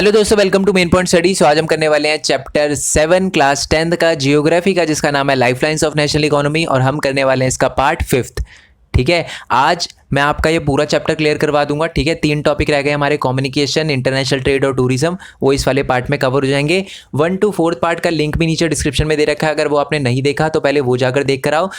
Hello दोस्तों, welcome to main point study. आज हम करने वाले हैं चैप्टर 7 क्लास 10th का जियोग्राफी का, जिसका नाम है लाइफलाइंस ऑफ नेशनल इकोनॉमी, और हम करने वाले हैं इसका पार्ट 5th। ठीक है, आज मैं आपका ये पूरा चैप्टर क्लियर करवा दूंगा। ठीक है, 3 टॉपिक रह गए हमारे, कम्युनिकेशन, इंटरनेशनल ट्रेड और टूरिज्म, वो इस वाले पार्ट में कवर हो जाएंगे। 1 to 4 पार्ट का लिंक भी नीचे डिस्क्रिप्शन में दे रखा है, अगर वो आपने नहीं देखा तो पहले वो जाकर देख कर आओ,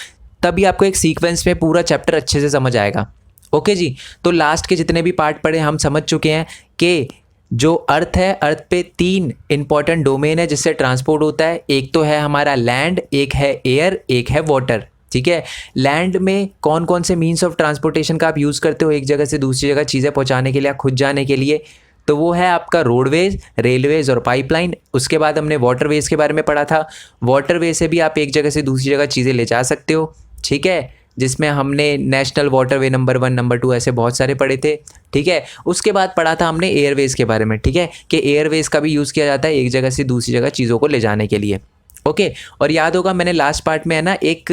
तभी आपको एक सीक्वेंस में पूरा चैप्टर अच्छे से समझ आएगा। ओके जी, तो लास्ट के जितने भी पार्ट पढ़े हम समझ चुके हैं कि जो अर्थ है, अर्थ पे 3 इंपॉर्टेंट डोमेन है जिससे ट्रांसपोर्ट होता है। एक तो है हमारा लैंड, एक है एयर, एक है वाटर। ठीक है, लैंड में कौन कौन से मीन्स ऑफ ट्रांसपोर्टेशन का आप यूज़ करते हो एक जगह से दूसरी जगह चीज़ें पहुंचाने के लिए, खुद जाने के लिए, तो वो है आपका रोडवेज, रेलवेज और पाइपलाइन। उसके बाद हमने वाटरवेज के बारे में पढ़ा था। वाटरवे से भी आप एक जगह से दूसरी जगह चीज़ें ले जा सकते हो। ठीक है, जिसमें हमने नेशनल वाटरवे नंबर 1, नंबर 2 ऐसे बहुत सारे पढ़े थे। ठीक है, उसके बाद पढ़ा था हमने एयरवेज के बारे में। ठीक है, कि एयरवेज का भी यूज़ किया जाता है एक जगह से दूसरी जगह चीज़ों को ले जाने के लिए। ओके, और याद होगा मैंने लास्ट पार्ट में है ना एक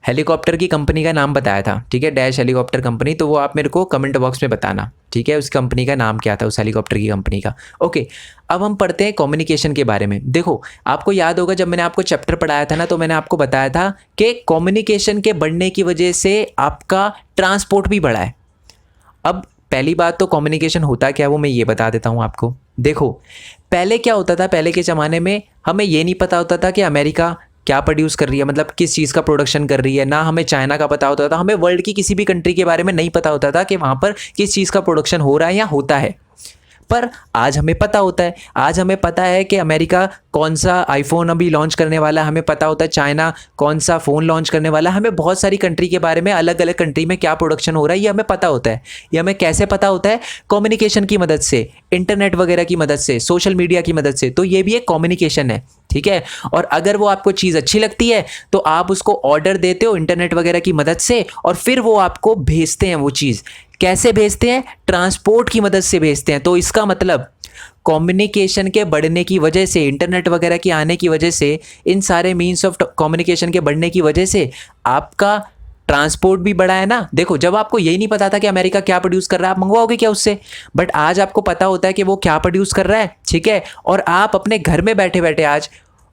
हेलीकॉप्टर की कंपनी का नाम बताया था। ठीक है, डैश हेलीकॉप्टर कंपनी, तो वो आप मेरे को कमेंट बॉक्स में बताना। ठीक है, उस कंपनी का नाम क्या था, उस हेलीकॉप्टर की कंपनी का। ओके, अब हम पढ़ते हैं कम्युनिकेशन के बारे में। देखो, आपको याद होगा जब मैंने आपको चैप्टर पढ़ाया था ना, तो मैंने आपको बताया था कि कम्युनिकेशन के बढ़ने की वजह से आपका ट्रांसपोर्ट भी बढ़ा है। अब पहली बात तो कम्युनिकेशन होता क्या है वो मैं ये बता देता हूँ आपको। देखो, पहले क्या होता था, पहले के ज़माने में हमें ये नहीं पता होता था कि अमेरिका क्या प्रोड्यूस कर रही है, मतलब किस चीज़ का प्रोडक्शन कर रही है। ना हमें चाइना का पता होता था, हमें वर्ल्ड की किसी भी कंट्री के बारे में नहीं पता होता था कि वहाँ पर किस चीज़ का प्रोडक्शन हो रहा है या होता है। पर आज हमें पता होता है। आज हमें पता है कि अमेरिका कौन सा आईफोन अभी लॉन्च करने वाला है, हमें पता होता है चाइना कौन सा फ़ोन लॉन्च करने वाला है, हमें बहुत सारी कंट्री के बारे में, अलग अलग कंट्री में क्या प्रोडक्शन हो रहा है ये हमें पता होता है। ये हमें कैसे पता होता है? कम्युनिकेशन की मदद से, इंटरनेट वगैरह की मदद से, सोशल मीडिया की मदद से। तो ये भी एक कम्युनिकेशन है। ठीक है, और अगर वो आपको चीज़ अच्छी लगती है तो आप उसको ऑर्डर देते हो इंटरनेट वगैरह की मदद से, और फिर वो आपको भेजते हैं। वो चीज़ कैसे भेजते हैं? ट्रांसपोर्ट की मदद से भेजते हैं। तो इसका मतलब कम्युनिकेशन के बढ़ने की वजह से, इंटरनेट वगैरह के आने की वजह से, इन सारे मीन्स ऑफ कम्युनिकेशन के बढ़ने की वजह से आपका ट्रांसपोर्ट भी बढ़ा है ना। देखो, जब आपको यही नहीं पता था कि अमेरिका क्या प्रोड्यूस कर रहा है, आप मंगवाओगे क्या उससे? बट आज आपको पता होता है कि वो क्या प्रोड्यूस कर रहा है। ठीक है, और आप अपने घर में बैठे बैठे आज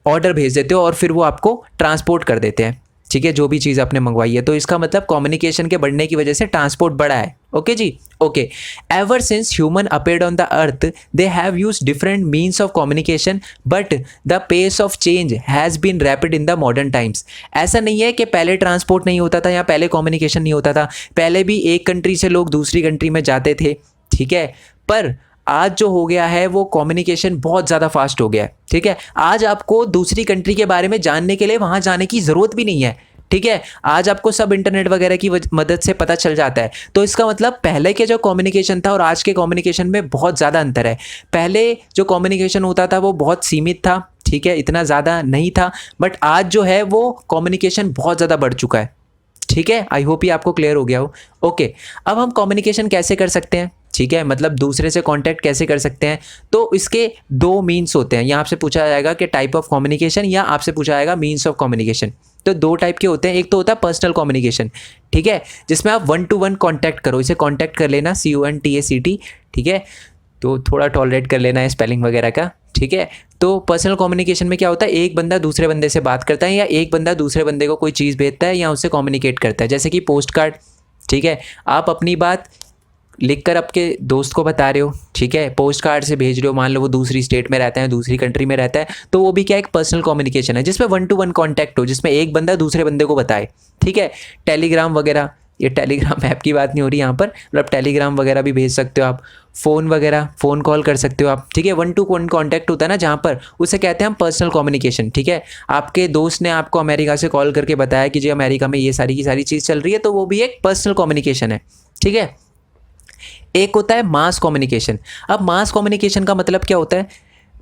ऑर्डर भेज देते हो और फिर वो आपको ट्रांसपोर्ट कर देते हैं। ठीक है, जो भी चीज़ आपने मंगवाई है। तो इसका मतलब कम्युनिकेशन के बढ़ने की वजह से ट्रांसपोर्ट बढ़ा है। ओके जी, okay. Ever since human appeared on the earth they have used different means of communication, but the pace of change has been rapid in the modern times. ऐसा नहीं है कि पहले ट्रांसपोर्ट नहीं होता था या पहले कम्युनिकेशन नहीं होता था। पहले भी एक कंट्री से लोग दूसरी कंट्री में जाते थे। ठीक है, पर आज जो हो गया है वो कम्युनिकेशन बहुत ज़्यादा फास्ट हो गया है। ठीक है, आज आपको दूसरी कंट्री के बारे में जानने के लिए वहाँ जाने की ज़रूरत भी नहीं है। ठीक है, आज आपको सब इंटरनेट वगैरह की मदद से पता चल जाता है। तो इसका मतलब पहले के जो कम्युनिकेशन था और आज के कम्युनिकेशन में बहुत ज़्यादा अंतर है। पहले जो कम्युनिकेशन होता था वो बहुत सीमित था। ठीक है, इतना ज़्यादा नहीं था। बट आज जो है वो कम्युनिकेशन बहुत ज़्यादा बढ़ चुका है। ठीक है, आई होप ये आपको क्लियर हो गया हो। ओके, अब हम कम्युनिकेशन कैसे कर सकते हैं? ठीक है, मतलब दूसरे से कांटेक्ट कैसे कर सकते हैं? तो इसके 2 मीन्स होते हैं। यहाँ आपसे पूछा जाएगा कि टाइप ऑफ कम्युनिकेशन, या आपसे पूछा जाएगा मीन्स ऑफ कम्युनिकेशन। तो 2 टाइप के होते हैं। एक तो होता है पर्सनल कम्युनिकेशन। ठीक है, जिसमें आप 1 to 1 कांटेक्ट करो, इसे कांटेक्ट कर लेना, CONTACT। ठीक है, तो थोड़ा टॉलरेट कर लेना है स्पेलिंग वगैरह का। ठीक है, तो पर्सनल कम्युनिकेशन में क्या होता है, एक बंदा दूसरे बंदे से बात करता है, या एक बंदा दूसरे बंदे को कोई चीज़ भेजता है या उससे कम्युनिकेट करता है, जैसे कि पोस्ट कार्ड। ठीक है, आप अपनी बात लिखकर आपके दोस्त को बता रहे हो। ठीक है, पोस्ट कार्ड से भेज रहे हो, मान लो वो दूसरी स्टेट में रहता है, दूसरी कंट्री में रहता है, तो वो भी क्या एक पर्सनल कम्युनिकेशन है, जिसमें 1 to 1 कॉन्टैक्ट हो, जिसमें एक बंदा दूसरे बंदे को बताए। ठीक है, टेलीग्राम वगैरह, ये टेलीग्राम ऐप की बात नहीं हो रही यहाँ पर, मतलब टेलीग्राम वगैरह भी भेज सकते हो आप, फ़ोन वगैरह, फ़ोन कॉल कर सकते हो आप। ठीक है, 1 to 1 कॉन्टैक्ट होता है ना जहाँ पर, उसे कहते हैं हम पर्सनल कम्युनिकेशन। ठीक है, आपके दोस्त ने आपको अमेरिका से कॉल करके बताया कि जी अमेरिका में ये सारी की सारी चीज़ चल रही है, तो वो भी एक पर्सनल कम्युनिकेशन है। ठीक है, एक होता है मास कम्युनिकेशन। अब मास कम्युनिकेशन का मतलब क्या होता है?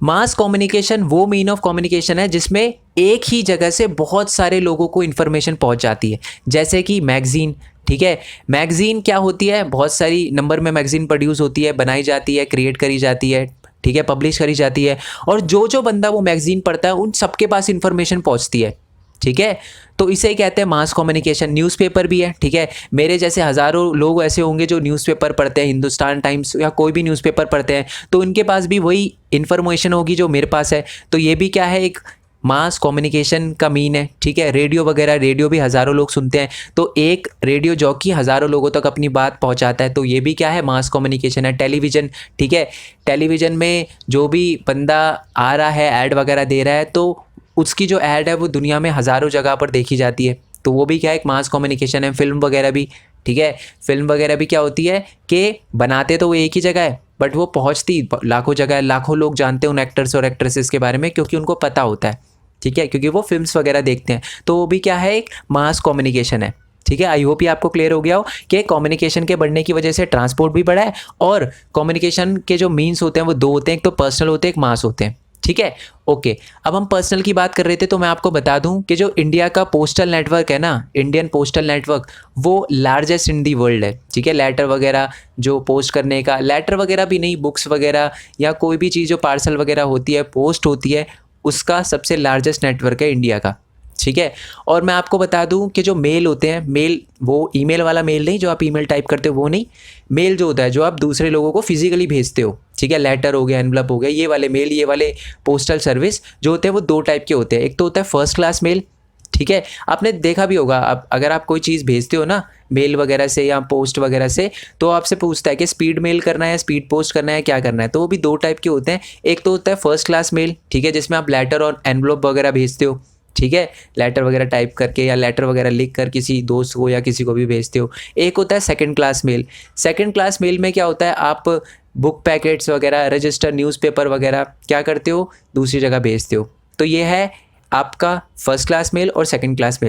मास कम्युनिकेशन वो मीन ऑफ कम्युनिकेशन है जिसमें एक ही जगह से बहुत सारे लोगों को इन्फॉर्मेशन पहुंच जाती है, जैसे कि मैगज़ीन। ठीक है, मैगज़ीन क्या होती है? बहुत सारी नंबर में मैगज़ीन प्रोड्यूस होती है, बनाई जाती है, क्रिएट करी जाती है। ठीक है, पब्लिश करी जाती है, और जो जो बंदा वो मैगज़ीन पढ़ता है उन सबके पास इन्फॉर्मेशन पहुंचती है। ठीक है। तो इसे कहते हैं मास कम्युनिकेशन। न्यूज़पेपर भी है, ठीक है। मेरे जैसे हज़ारों लोग ऐसे होंगे जो न्यूज़पेपर पढ़ते हैं, हिंदुस्तान टाइम्स या कोई भी न्यूज़पेपर पढ़ते हैं, तो उनके पास भी वही इन्फॉर्मेशन होगी जो मेरे पास है। तो ये भी क्या है, एक मास कम्युनिकेशन का मीन है, ठीक है। रेडियो वगैरह, रेडियो भी हज़ारों लोग सुनते हैं, तो एक रेडियो जॉकी हज़ारों लोगों तक अपनी बात पहुंचाता है, तो ये भी क्या है, मास कम्युनिकेशन है। टेलीविज़न, ठीक है। टेलीविज़न में जो भी बंदा आ रहा है, ऐड वगैरह दे रहा है, तो उसकी जो ऐड है वो दुनिया में हज़ारों जगह पर देखी जाती है, तो वो भी क्या है, एक मास कम्युनिकेशन है। फिल्म वगैरह भी, ठीक है। फिल्म वगैरह भी क्या होती है कि बनाते तो वो एक ही जगह है, बट वो पहुंचती लाखों जगह है। लाखों लोग जानते हैं उन एक्टर्स और एक्ट्रेसेस के बारे में, क्योंकि उनको पता होता है, ठीक है, क्योंकि वो फिल्म्स वगैरह देखते हैं। तो वो भी क्या है, एक मास कम्युनिकेशन है, ठीक है। आई होप ये आपको क्लियर हो गया हो कि कम्युनिकेशन के बढ़ने की वजह से ट्रांसपोर्ट भी बढ़ा है, और कम्युनिकेशन के जो मीन्स होते हैं वो दो होते हैं, एक तो पर्सनल होते हैं, एक मास होते हैं, ठीक है। ओके, अब हम पर्सनल की बात कर रहे थे, तो मैं आपको बता दूं कि जो इंडिया का पोस्टल नेटवर्क है ना, इंडियन पोस्टल नेटवर्क, वो लार्जेस्ट इन दी वर्ल्ड है, ठीक है। लेटर वगैरह जो पोस्ट करने का, लेटर वगैरह भी नहीं, बुक्स वगैरह या कोई भी चीज़ जो पार्सल वगैरह होती है, पोस्ट होती है, उसका सबसे लार्जेस्ट नेटवर्क है इंडिया का, ठीक है। और मैं आपको बता दूं कि जो मेल होते हैं, मेल वो ईमेल वाला मेल नहीं, जो आप ईमेल टाइप करते हो वो नहीं, मेल जो होता है जो आप दूसरे लोगों को फिजिकली भेजते हो, ठीक है। लेटर हो गया, एनवलप हो गया, ये वाले मेल, ये वाले पोस्टल सर्विस जो होते हैं वो दो टाइप के होते हैं। एक तो होता है फर्स्ट क्लास मेल, ठीक है। आपने देखा भी होगा, आप अगर आप कोई चीज़ भेजते हो ना मेल वगैरह से या पोस्ट वगैरह से, तो आपसे पूछता है कि स्पीड मेल करना है, स्पीड पोस्ट करना है, क्या करना है। तो वो भी दो टाइप के होते हैं। एक तो होता है फर्स्ट क्लास मेल, ठीक है, जिसमें आप लेटर और एनवलप वगैरह भेजते हो, ठीक है, लेटर वगैरह टाइप करके या लेटर वगैरह लिख कर किसी दोस्त को या किसी को भी भेजते हो। एक होता है second class mail. Second class mail में क्या होता है, आप बुक पैकेट्स वगैरह, रजिस्टर, न्यूज़पेपर वगैरह क्या करते हो, दूसरी जगह भेजते हो। तो ये है आपका फर्स्ट क्लास मेल और सेकंड क्लास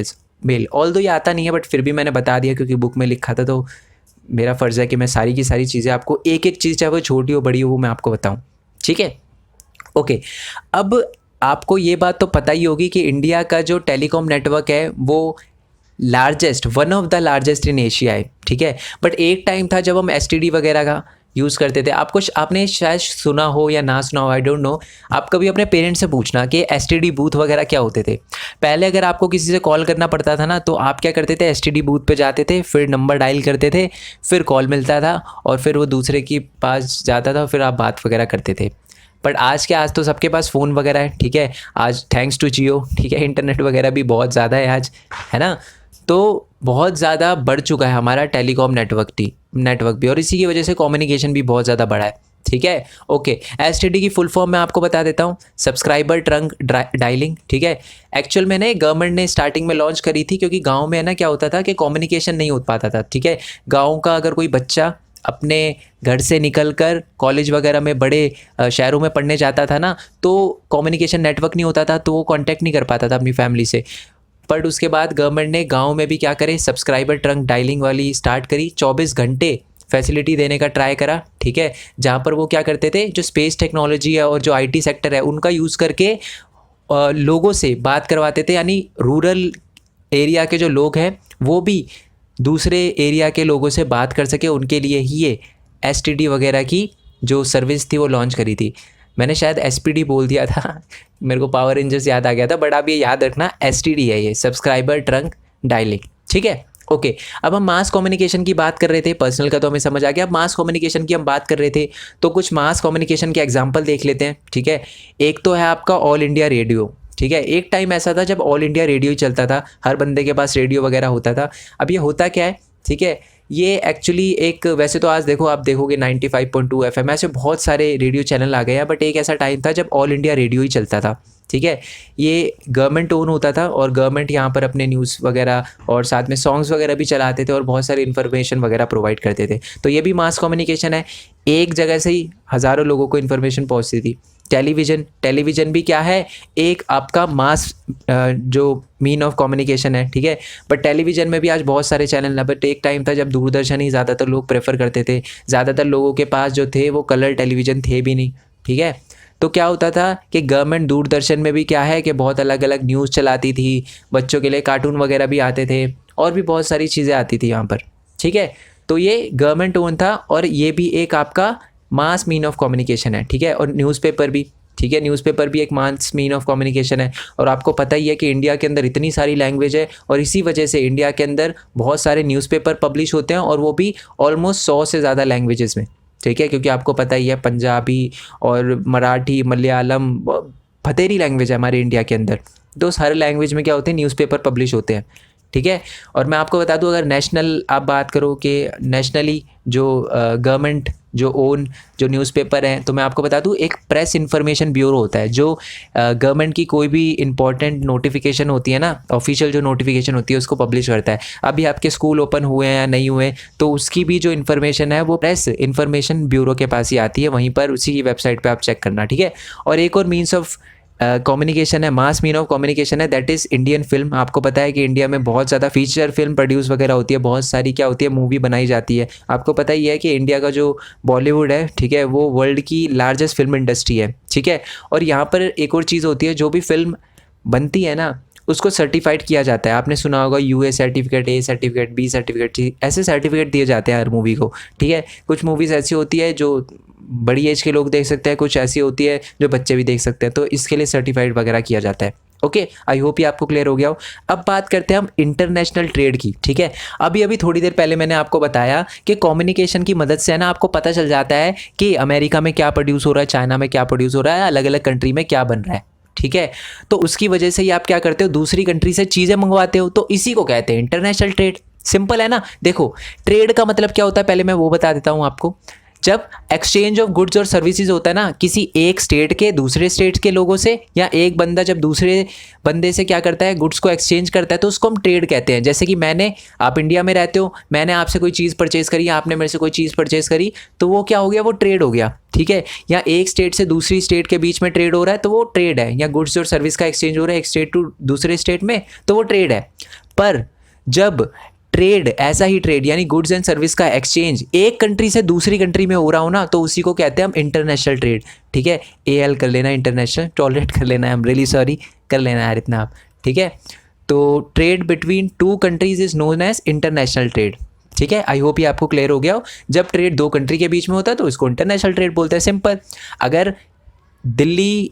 मेल। ऑल दो ये आता नहीं है, बट फिर भी मैंने बता दिया क्योंकि बुक में लिखा था, तो मेरा फ़र्ज़ है कि मैं सारी की सारी चीज़ें आपको, एक एक चीज़ चाहे वो छोटी हो बड़ी हो, वो मैं आपको बताऊँ, ठीक है। ओके, अब आपको ये बात तो पता ही होगी कि इंडिया का जो टेलीकॉम नेटवर्क है वो largest, one of the largest in Asia है, ठीक है। बट एक टाइम था जब हम एसटीडी वगैरह का यूज़ करते थे। आपने शायद सुना हो या ना सुना हो, आई डोंट नो। आप कभी अपने पेरेंट्स से पूछना कि एसटीडी बूथ वगैरह क्या होते थे। पहले अगर आपको किसी से कॉल करना पड़ता था ना, तो आप क्या करते थे, एसटीडी बूथ पे जाते थे, फिर नंबर डायल करते थे, फिर कॉल मिलता था और फिर वो दूसरे के पास जाता था, फिर आप बात वगैरह करते थे। बट आज तो सबके पास फ़ोन वगैरह है, ठीक है। आज थैंक्स टू जियो, ठीक है, इंटरनेट वगैरह भी बहुत ज़्यादा है आज, है ना। तो बहुत ज़्यादा बढ़ चुका है हमारा टेलीकॉम नेटवर्क भी, और इसी की वजह से कम्युनिकेशन भी बहुत ज़्यादा बढ़ा है, ठीक है। ओके, एसटीडी की फुल फॉर्म मैं आपको बता देता हूँ, सब्सक्राइबर ट्रंक डायलिंग, ठीक है। एक्चुअल में गवर्नमेंट ने स्टार्टिंग में लॉन्च करी थी, क्योंकि गाँव में है ना क्या होता था कि कम्युनिकेशन नहीं हो पाता था, ठीक है। गाँव का अगर कोई बच्चा अपने घर से निकलकर कॉलेज वगैरह में, बड़े शहरों में पढ़ने जाता था ना, तो कम्युनिकेशन नेटवर्क नहीं होता था, तो वो कांटेक्ट नहीं कर पाता था अपनी फैमिली से। बट उसके बाद गवर्नमेंट ने गांव में भी क्या करे, सब्सक्राइबर ट्रंक डायलिंग वाली स्टार्ट करी, 24 घंटे फैसिलिटी देने का ट्राई करा, ठीक है। जहाँ पर वो क्या करते थे, जो स्पेस टेक्नोलॉजी है और जो आईटी सेक्टर है उनका यूज़ करके लोगों से बात करवाते थे, यानी रूरल एरिया के जो लोग हैं वो भी दूसरे एरिया के लोगों से बात कर सके, उनके लिए ही ये एसटीडी वगैरह की जो सर्विस थी वो लॉन्च करी थी। मैंने शायद एसपीडी बोल दिया था मेरे को पावर रेंजर्स याद आ गया था, बट आप ये याद रखना एसटीडी है ये, सब्सक्राइबर ट्रंक डायलिंग, ठीक है। ओके, अब हम मास कम्युनिकेशन की बात कर रहे थे, पर्सनल का तो हमें समझ आ गया। अब मास कम्युनिकेशन की हम बात कर रहे थे, तो कुछ मास कम्युनिकेशन के एग्जाम्पल देख लेते हैं, ठीक है। एक तो है आपका ऑल इंडिया रेडियो, ठीक है। एक टाइम ऐसा था जब ऑल इंडिया रेडियो ही चलता था, हर बंदे के पास रेडियो वगैरह होता था। अब ये होता क्या है, ठीक है, ये एक्चुअली एक, वैसे तो आज देखो, आप देखोगे 95.2 FM, ऐसे बहुत सारे रेडियो चैनल आ गए हैं, बट एक ऐसा टाइम था जब ऑल इंडिया रेडियो ही चलता था, ठीक है। ये गवर्नमेंट ओन होता था और गवर्नमेंट यहाँ पर अपने न्यूज़ वगैरह और साथ में सॉन्ग्स वगैरह भी चलाते थे और बहुत सारी इन्फॉर्मेशन वगैरह प्रोवाइड करते थे। तो ये भी मास कम्युनिकेशन है, एक जगह से ही हज़ारों लोगों को इन्फॉर्मेशन पहुँचती थी। टेलीविज़न भी क्या है, एक आपका मास जो मीन ऑफ कम्युनिकेशन है, ठीक है। बट टेलीविज़न में भी आज बहुत सारे चैनल हैं, बट एक टाइम था जब दूरदर्शन ही ज़्यादातर लोग प्रेफर करते थे। ज़्यादातर लोगों के पास जो थे वो कलर टेलीविज़न थे भी नहीं, ठीक है। तो क्या होता था कि गवर्नमेंट दूरदर्शन में भी क्या है कि बहुत अलग अलग न्यूज़ चलाती थी, बच्चों के लिए कार्टून वगैरह भी आते थे और भी बहुत सारी चीज़ें आती थी यहाँ पर, ठीक है। तो ये गवर्नमेंट ओन था और ये भी एक आपका मास मीन ऑफ कम्युनिकेशन है, ठीक है। और न्यूज़पेपर भी, ठीक है, न्यूज़पेपर भी एक मास मीन ऑफ कम्युनिकेशन है। और आपको पता ही है कि इंडिया के अंदर इतनी सारी लैंग्वेज है और इसी वजह से इंडिया के अंदर बहुत सारे न्यूज़पेपर पब्लिश होते हैं और वो भी ऑलमोस्ट 100 से ज़्यादा लैंग्वेजेस में, ठीक है, क्योंकि आपको पता ही है पंजाबी और मराठी, मलयालम, फतेरी लैंग्वेज है हमारे इंडिया के अंदर। तो हर लैंग्वेज में क्या होते हैं, न्यूज़पेपर पब्लिश होते हैं, ठीक है। और मैं आपको बता दूं, अगर नेशनल आप बात करो कि नेशनली जो गवर्नमेंट जो ओन जो न्यूज़पेपर हैं, तो मैं आपको बता दूं एक प्रेस इन्फॉर्मेशन ब्यूरो होता है जो गवर्नमेंट की कोई भी इंपॉर्टेंट नोटिफिकेशन होती है ना, ऑफिशियल जो नोटिफिकेशन होती है उसको पब्लिश करता है। अभी आपके स्कूल ओपन हुए हैं या नहीं हुए, तो उसकी भी जो इन्फॉर्मेशन है वो प्रेस इन्फॉर्मेशन ब्यूरो के पास ही आती है, वहीं पर उसी की वेबसाइट पर आप चेक करना, ठीक है। और एक और मीन्स ऑफ कम्युनिकेशन है, मास मीन ऑफ कम्युनिकेशन है, दैट इज़ इंडियन फिल्म। आपको पता है कि इंडिया में बहुत ज़्यादा फीचर फिल्म प्रोड्यूस वगैरह होती है, बहुत सारी क्या होती है, मूवी बनाई जाती है। आपको पता ही है कि इंडिया का जो बॉलीवुड है, ठीक है, वो वर्ल्ड की लार्जेस्ट फिल्म इंडस्ट्री है, ठीक है। और यहाँ पर एक और चीज़ होती है, जो भी फिल्म बनती है ना उसको सर्टिफाइड किया जाता है। आपने सुना होगा UA certificate, A certificate, B certificate, ऐसे सर्टिफिकेट दिए जाते हैं हर मूवी को, ठीक है। कुछ मूवीज़ ऐसी होती है जो बड़ी एज के लोग देख सकते हैं, कुछ ऐसी होती है जो बच्चे भी देख सकते हैं, तो इसके लिए सर्टिफाइड वगैरह किया जाता है। ओके, आई होप ये आपको क्लियर हो गया हो। अब बात करते हैं हम इंटरनेशनल ट्रेड की, ठीक है। अभी थोड़ी देर पहले मैंने आपको बताया कि कम्युनिकेशन की मदद से है ना आपको पता चल जाता है कि अमेरिका में क्या प्रोड्यूस हो रहा है, चाइना में क्या प्रोड्यूस हो रहा है, अलग अलग कंट्री में क्या बन रहा है, ठीक है। तो उसकी वजह से ही आप क्या करते हो, दूसरी कंट्री से चीज़ें मंगवाते हो, तो इसी को कहते हैं इंटरनेशनल ट्रेड। सिंपल है ना। देखो, ट्रेड का मतलब क्या होता है, पहले मैं वो बता देता हूँ आपको। जब एक्सचेंज ऑफ गुड्स और सर्विसेज होता है ना किसी एक स्टेट के दूसरे स्टेट के लोगों से, या एक बंदा जब दूसरे बंदे से क्या करता है, गुड्स को एक्सचेंज करता है, तो उसको हम ट्रेड कहते हैं। जैसे कि आप इंडिया में रहते हो, मैंने आपसे कोई चीज़ परचेज़ करी, आपने मेरे से कोई चीज़ परचेज़ करी, तो वो क्या हो गया, वो ट्रेड हो गया, ठीक है। या एक स्टेट से दूसरी स्टेट के बीच में ट्रेड हो रहा है, तो वो ट्रेड है। या गुड्स और सर्विस का एक्सचेंज हो रहा है एक स्टेट टू दूसरे स्टेट में, तो वो ट्रेड है। पर जब ट्रेड, ऐसा ही ट्रेड यानी गुड्स एंड सर्विस का एक्सचेंज एक कंट्री से दूसरी कंट्री में हो रहा हो ना, तो उसी को कहते हैं हम इंटरनेशनल ट्रेड, ठीक है। एल कर लेना, इंटरनेशनल, टॉलरेट कर लेना है, आई एम रियली सॉरी, कर लेना यार इतना आप, ठीक है। तो trade between two countries is known as international trade, ठीक है। आई होप ये आपको क्लियर हो गया हो। जब ट्रेड दो कंट्री के बीच में होता है तो इसको इंटरनेशनल ट्रेड बोलते हैं, सिंपल। अगर दिल्ली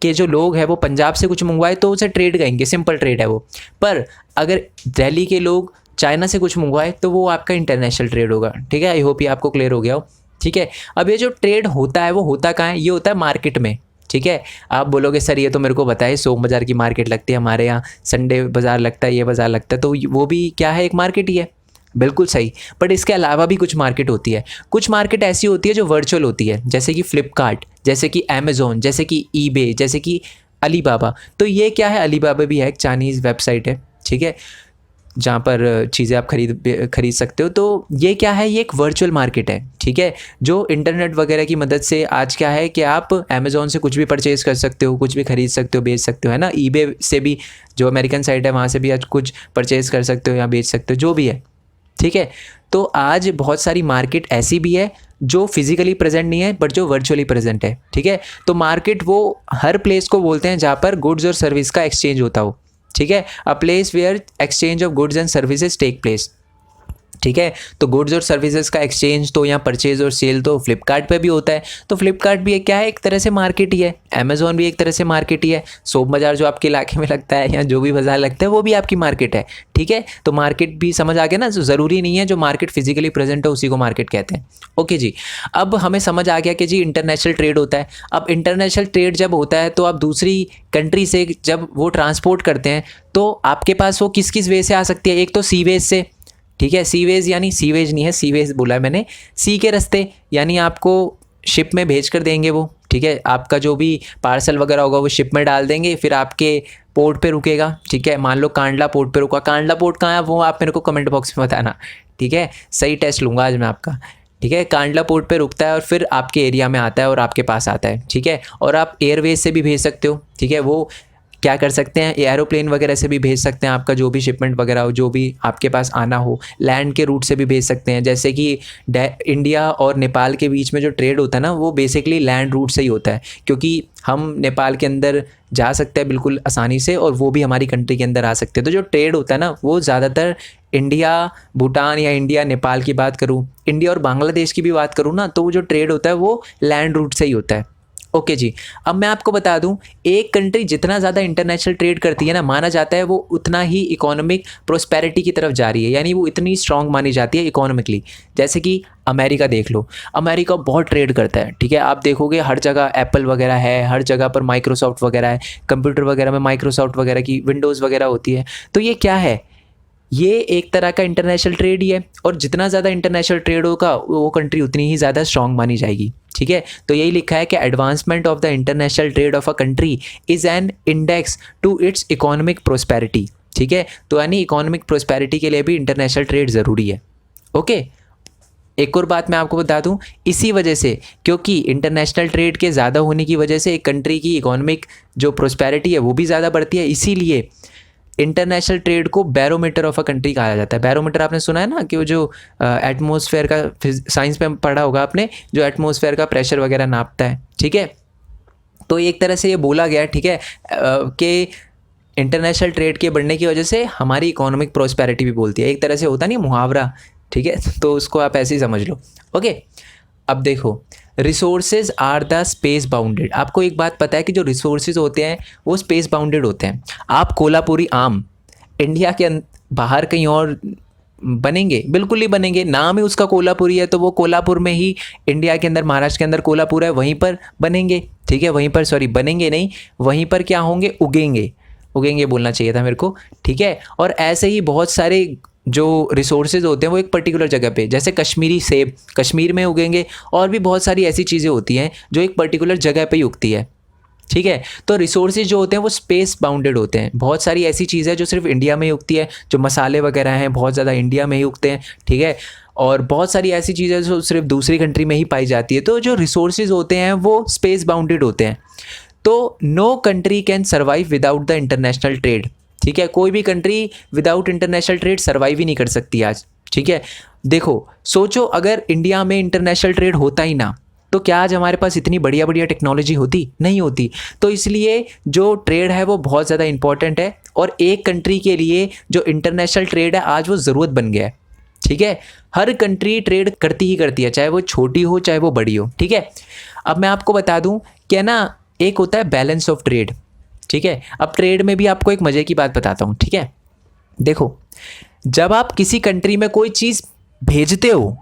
के जो लोग हैं वो पंजाब से कुछ मंगवाए तो उसे ट्रेड कहेंगे, सिंपल ट्रेड है वो। पर अगर दिल्ली के लोग चाइना से कुछ मंगवाए तो वो आपका इंटरनेशनल ट्रेड होगा, ठीक है। आई होप ये आपको क्लियर हो गया हो, ठीक है। अब ये जो ट्रेड होता है वो होता कहाँ है, ये होता है मार्केट में, ठीक है। आप बोलोगे सर ये तो मेरे को बताए, सोम बाज़ार की मार्केट लगती है, हमारे यहाँ संडे बाज़ार लगता है, ये बाज़ार लगता है, तो वो भी क्या है, एक मार्केट ही है, बिल्कुल सही। बट इसके अलावा भी कुछ मार्केट होती है। कुछ मार्केट ऐसी होती है जो वर्चुअल होती है, जैसे कि फ्लिपकार्ट, जैसे कि अमेज़ॉन, जैसे कि ईबे, जैसे कि अलीबाबा। तो ये क्या है, अलीबाबा भी है, एक चाइनीज़ वेबसाइट है, ठीक है, जहाँ पर चीज़ें आप खरीद सकते हो। तो ये क्या है, ये एक वर्चुअल मार्केट है, ठीक है, जो इंटरनेट वगैरह की मदद से आज क्या है कि आप अमेज़ॉन से कुछ भी परचेज़ कर सकते हो, कुछ भी खरीद सकते हो, बेच सकते हो, है ना। ईबे से भी, जो अमेरिकन साइट है, वहाँ से भी आज कुछ परचेज़ कर सकते हो या बेच सकते हो, जो भी है, ठीक है। तो आज बहुत सारी मार्केट ऐसी भी है जो फिजिकली प्रेजेंट नहीं है बट जो वर्चुअली प्रेजेंट है, ठीक है। तो मार्केट वो हर प्लेस को बोलते हैं जहाँ पर गुड्स और सर्विस का एक्सचेंज होता हो, ठीक है। A place where exchange of goods and services take place, ठीक है। तो गुड्स और सर्विसेज का एक्सचेंज तो यहाँ परचेज और सेल तो फ्लिपकार्ट पे भी होता है। तो फ्लिपकार्ट भी क्या है, एक तरह से मार्केट ही है। अमेज़ॉन भी एक तरह से मार्केट ही है। सोप बाज़ार जो आपके इलाके में लगता है या जो भी बाज़ार लगता है वो भी आपकी मार्केट है, ठीक है। तो मार्केट भी समझ आ गया ना, जो ज़रूरी नहीं है जो मार्केट फिजिकली प्रेजेंट है उसी को मार्केट कहते हैं। ओके जी, अब हमें समझ आ गया कि जी इंटरनेशनल ट्रेड होता है। अब इंटरनेशनल ट्रेड जब होता है तो आप दूसरी कंट्री से जब वो ट्रांसपोर्ट करते हैं तो आपके पास वो किस किस वे से आ सकती है। एक तो सीवेज से, ठीक है, सीवेज यानी सीवेज नहीं है, सीवेज बोला है मैंने, सी के रास्ते, यानी आपको शिप में भेज कर देंगे वो, ठीक है। आपका जो भी पार्सल वगैरह होगा वो शिप में डाल देंगे, फिर आपके पोर्ट पे रुकेगा, ठीक है। मान लो कांडला पोर्ट पे रुका, कांडला पोर्ट कहाँ है वो आप मेरे को कमेंट बॉक्स में बताना, ठीक है। सही टेस्ट लूँगा आज मैं आपका, ठीक है। कांडला पोर्ट पे रुकता है और फिर आपके एरिया में आता है और आपके पास आता है, ठीक है। और आप एयरवेज से भी भेज सकते हो, ठीक है। वो क्या कर सकते हैं, एरोप्लेन वगैरह से भी भेज सकते हैं, आपका जो भी शिपमेंट वगैरह हो, जो भी आपके पास आना हो, लैंड के रूट से भी भेज सकते हैं। जैसे कि इंडिया और नेपाल के बीच में जो ट्रेड होता है ना वो बेसिकली लैंड रूट से ही होता है, क्योंकि हम नेपाल के अंदर जा सकते हैं बिल्कुल आसानी से और वो भी हमारी कंट्री के अंदर आ सकते हैं। तो जो ट्रेड होता है ना वो ज़्यादातर इंडिया भूटान या इंडिया नेपाल की बात करूँ, इंडिया और बांग्लादेश की भी बात करूँ ना, तो वो जो ट्रेड होता है वो लैंड रूट से ही होता है। ओके जी, अब मैं आपको बता दूं, एक कंट्री जितना ज़्यादा इंटरनेशनल ट्रेड करती है ना, माना जाता है वो उतना ही इकोनॉमिक प्रोस्पेरिटी की तरफ जा रही है, यानी वो इतनी स्ट्रांग मानी जाती है इकोनॉमिकली। जैसे कि अमेरिका देख लो, अमेरिका बहुत ट्रेड करता है, ठीक है। आप देखोगे हर जगह एप्पल वगैरह है, हर जगह पर माइक्रोसॉफ्ट वगैरह है, कंप्यूटर वगैरह में माइक्रोसॉफ्ट वगैरह की विंडोज़ वगैरह होती है। तो ये क्या है, ये एक तरह का इंटरनेशनल ट्रेड ही है, और जितना ज़्यादा इंटरनेशनल ट्रेड होगा वो कंट्री उतनी ही ज़्यादा स्ट्रांग मानी जाएगी, ठीक है। तो यही लिखा है कि advancement of the international trade of a country is an index to its economic prosperity, ठीक है। तो यानी इकोनॉमिक प्रोस्पेरिटी के लिए भी इंटरनेशनल ट्रेड ज़रूरी है। ओके, एक और बात मैं आपको बता दूं, इसी वजह से, क्योंकि इंटरनेशनल ट्रेड के ज़्यादा होने की वजह से एक कंट्री की इकोनॉमिक जो प्रोस्पेरिटी है वो भी ज़्यादा बढ़ती है, इसीलिए इंटरनेशनल ट्रेड को बैरोमीटर ऑफ अ कंट्री कहा जाता है। बैरोमीटर आपने सुना है ना, कि वो जो एटमॉस्फेयर का, साइंस में पढ़ा होगा आपने, जो एटमॉस्फेयर का प्रेशर वगैरह नापता है, ठीक है। तो एक तरह से ये बोला गया, ठीक है, कि इंटरनेशनल ट्रेड के बढ़ने की वजह से हमारी इकोनॉमिक प्रोस्पेरिटी भी बोलती है, एक तरह से होता नहीं मुहावरा, ठीक है। तो उसको आप ऐसे ही समझ लो। ओके, अब देखो, resources are the space bounded. आपको एक बात पता है कि जो रिसोर्सेज होते हैं वो स्पेस बाउंडेड होते हैं। आप कोल्हापुरी आम इंडिया के बाहर कहीं और बनेंगे? बिल्कुल नहीं बनेंगे। नाम ही उसका कोल्हापुरी है, तो वो कोल्हापुर में ही, इंडिया के अंदर, महाराष्ट्र के अंदर कोल्हापुर है, वहीं पर बनेंगे, ठीक है। वहीं पर, सॉरी, बनेंगे नहीं, वहीं पर क्या होंगे, उगेंगे। उगेंगे बोलना चाहिए था मेरे को, ठीक है। और ऐसे ही बहुत सारे जो रिसोर्सेज होते हैं वो एक पर्टिकुलर जगह पे, जैसे कश्मीरी सेब कश्मीर में उगेंगे, और भी बहुत सारी ऐसी चीज़ें होती हैं जो एक पर्टिकुलर जगह पे ही उगती है, ठीक है। तो रिसोर्सेज जो होते हैं वो स्पेस बाउंडेड होते हैं। बहुत सारी ऐसी चीज़ें जो सिर्फ इंडिया में ही उगती है, जो मसाले वगैरह हैं बहुत ज़्यादा इंडिया में ही उगते हैं, ठीक है। और बहुत सारी ऐसी चीज़ें जो सिर्फ दूसरी कंट्री में ही पाई जाती है। तो जो रिसोर्सेज होते हैं वो स्पेस बाउंडेड होते हैं। तो no country can survive without the international trade, ठीक है। कोई भी country without international trade survive ही नहीं कर सकती आज, ठीक है। देखो, सोचो, अगर इंडिया में इंटरनेशनल ट्रेड होता ही ना, तो क्या आज हमारे पास इतनी बढ़िया बढ़िया टेक्नोलॉजी होती? नहीं होती। तो इसलिए जो ट्रेड है वो बहुत ज़्यादा इंपॉर्टेंट है, और एक कंट्री के लिए जो इंटरनेशनल ट्रेड है आज वो ज़रूरत बन गया है, ठीक है। हर कंट्री ट्रेड करती ही करती है, चाहे वो छोटी हो चाहे वो बड़ी हो, ठीक है। अब मैं आपको बता दूं कि ना, एक होता है बैलेंस ऑफ ट्रेड, ठीक है। अब ट्रेड में भी आपको एक मज़े की बात बताता हूँ, ठीक है। देखो, जब आप किसी कंट्री में कोई चीज़ भेजते हो,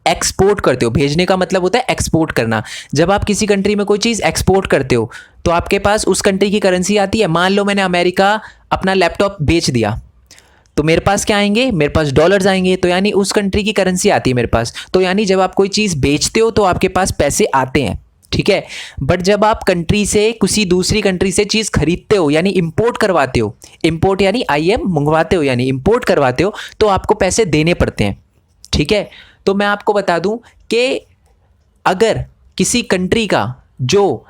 एक्सपोर्ट करते हो, भेजने का मतलब होता है एक्सपोर्ट करना। जब आप किसी कंट्री में कोई चीज़ एक्सपोर्ट करते हो तो आपके पास उस कंट्री की करेंसी आती है। मान लो मैंने अमेरिका अपना लैपटॉप बेच दिया, तो मेरे पास क्या आएंगे, मेरे पास डॉलर्स आएंगे, तो यानी उस कंट्री की करेंसी आती है मेरे पास। तो यानी जब आप कोई चीज़ बेचते हो तो आपके पास पैसे आते हैं, ठीक है। बट जब आप कंट्री से, किसी दूसरी कंट्री से चीज़ खरीदते हो, यानी इंपोर्ट करवाते हो, इंपोर्ट यानी IM मंगवाते हो, यानी इंपोर्ट करवाते हो, तो आपको पैसे देने पड़ते हैं, ठीक है। तो मैं आपको बता दूं कि अगर किसी कंट्री का जो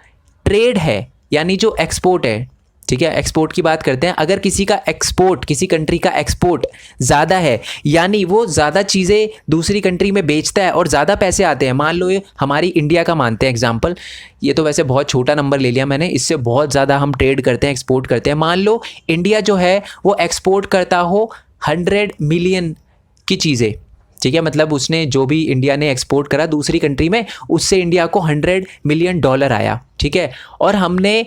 ट्रेड है, यानी जो एक्सपोर्ट है, ठीक है, एक्सपोर्ट की बात करते हैं, अगर किसी का एक्सपोर्ट, किसी कंट्री का एक्सपोर्ट ज़्यादा है, यानी वो ज़्यादा चीज़ें दूसरी कंट्री में बेचता है और ज़्यादा पैसे आते हैं। मान लो ये हमारी इंडिया का मानते हैं एग्जांपल, ये तो वैसे बहुत छोटा नंबर ले लिया मैंने, इससे बहुत ज़्यादा हम ट्रेड करते हैं, एक्सपोर्ट करते हैं। मान लो इंडिया जो है वो एक्सपोर्ट करता हो 100 मिलियन की चीज़ें, ठीक है। मतलब उसने, जो भी इंडिया ने एक्सपोर्ट करा दूसरी कंट्री में, उससे इंडिया को $100 मिलियन आया, ठीक है। और हमने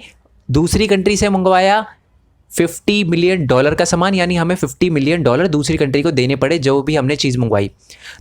दूसरी कंट्री से मंगवाया $50 मिलियन का सामान, यानी हमें $50 मिलियन दूसरी कंट्री को देने पड़े जो भी हमने चीज़ मंगवाई।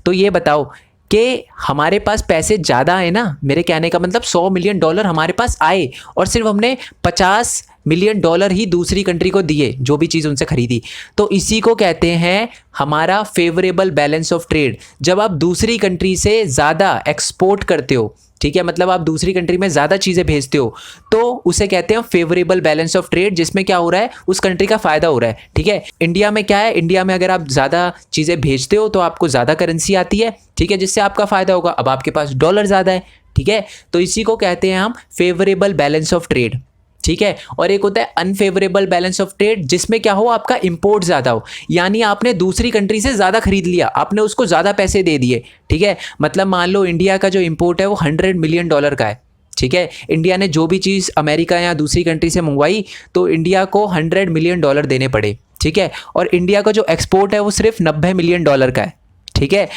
तो ये बताओ कि हमारे पास पैसे ज़्यादा आए ना, मेरे कहने का मतलब $100 मिलियन हमारे पास आए, और सिर्फ हमने $50 मिलियन ही दूसरी कंट्री को दिए, जो भी चीज़ उनसे खरीदी। तो इसी को कहते हैं हमारा फेवरेबल बैलेंस ऑफ ट्रेड। जब आप दूसरी कंट्री से ज़्यादा एक्सपोर्ट करते हो, ठीक है, मतलब आप दूसरी कंट्री में ज़्यादा चीज़ें भेजते हो, तो उसे कहते हैं फेवरेबल बैलेंस ऑफ ट्रेड, जिसमें क्या हो रहा है, उस कंट्री का फ़ायदा हो रहा है, ठीक है। इंडिया में क्या है, इंडिया में अगर आप ज़्यादा चीज़ें भेजते हो तो आपको ज़्यादा करेंसी आती है, ठीक है, जिससे आपका फ़ायदा होगा। अब आपके पास डॉलर ज़्यादा है, ठीक है। तो इसी को कहते हैं हम फेवरेबल बैलेंस ऑफ ट्रेड, ठीक है। और एक होता है अनफेवरेबल बैलेंस ऑफ ट्रेड, जिसमें क्या हो, आपका इंपोर्ट ज़्यादा हो, यानी आपने दूसरी कंट्री से ज़्यादा खरीद लिया, आपने उसको ज़्यादा पैसे दे दिए, ठीक है। मतलब मान लो इंडिया का जो इंपोर्ट है वो $100 मिलियन का है, ठीक है। इंडिया ने जो भी चीज़ अमेरिका या दूसरी कंट्री से मंगवाई, तो इंडिया को $100 मिलियन देने पड़े, ठीक है। और इंडिया का जो एक्सपोर्ट है वो सिर्फ $90 मिलियन का है, ठीक है।